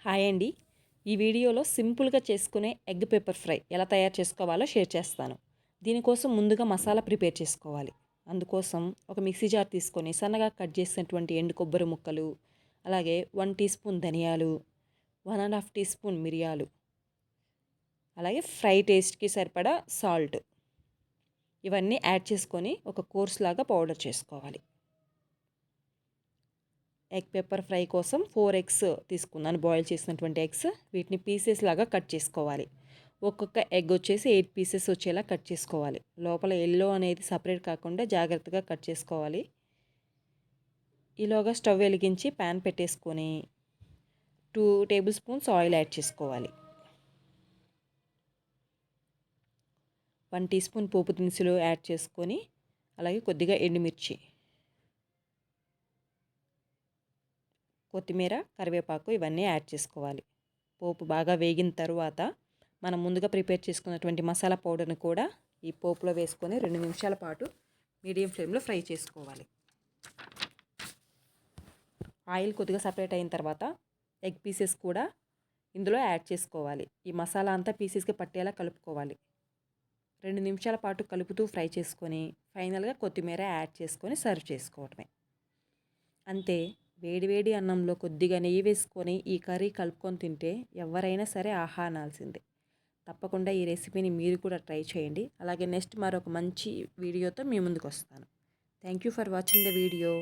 Hi అండి. ఈ వీడియోలో సింపుల్గా చేసుకునే ఎగ్ పెప్పర్ ఫ్రై ఎలా తయారు చేసుకోవాలో షేర్ చేస్తాను. దీనికోసం ముందుగా మసాలా ప్రిపేర్ చేసుకోవాలి. అందుకోసం ఒక మిక్సీ జార్ తీసుకొని సన్నగా కట్ చేసినటువంటి ఎండు కొబ్బరి ముక్కలు, అలాగే 1 టీ స్పూన్ ధనియాలు, 1½ టీ స్పూన్ మిరియాలు, అలాగే ఫ్రై టేస్ట్కి సరిపడా సాల్ట్, ఇవన్నీ యాడ్ చేసుకొని ఒక కోర్స్ లాగా పౌడర్ చేసుకోవాలి. ఎగ్ పెప్పర్ ఫ్రై కోసం 4 ఎగ్స్ తీసుకున్నాను, బాయిల్ చేసినటువంటి ఎగ్స్. వీటిని పీసెస్ లాగా కట్ చేసుకోవాలి. ఒక్కొక్క ఎగ్ వచ్చేసి 8 పీసెస్ వచ్చేలా కట్ చేసుకోవాలి. లోపల ఎల్లో అనేది సపరేట్ కాకుండా జాగ్రత్తగా కట్ చేసుకోవాలి. ఈలోగా స్టవ్ వెలిగించి ప్యాన్ పెట్టేసుకొని 2 టేబుల్ స్పూన్స్ ఆయిల్ యాడ్ చేసుకోవాలి. 1 టీ స్పూన్ పోపు దినుసులు యాడ్ చేసుకొని, అలాగే కొద్దిగా ఎండుమిర్చి, కొత్తిమీర, కరివేపాకు ఇవన్నీ యాడ్ చేసుకోవాలి. పోపు బాగా వేగిన తర్వాత మనం ముందుగా ప్రిపేర్ చేసుకున్నటువంటి మసాలా పౌడర్ని కూడా ఈ పోపులో వేసుకొని 2 నిమిషాల పాటు మీడియం ఫ్లేమ్లో ఫ్రై చేసుకోవాలి. ఆయిల్ కొద్దిగా సపరేట్ అయిన తర్వాత ఎగ్ పీసెస్ కూడా ఇందులో యాడ్ చేసుకోవాలి. ఈ మసాలా అంతా పీసెస్కి పట్టేలా కలుపుకోవాలి. 2 నిమిషాల పాటు కలుపుతూ ఫ్రై చేసుకొని ఫైనల్గా కొత్తిమీర యాడ్ చేసుకొని సర్వ్ చేసుకోవటమే. అంతే. వేడివేడి అన్నంలో కొద్దిగా నెయ్యి వేసుకొని ఈ కర్రీ కలుపుకొని తింటే ఎవరైనా సరే ఆహా అనాల్సిందే. తప్పకుండా ఈ రెసిపీని మీరు కూడా ట్రై చేయండి. అలాగే నెక్స్ట్ మరొక మంచి వీడియోతో మీ ముందుకు వస్తాను. Thank you for watching the video.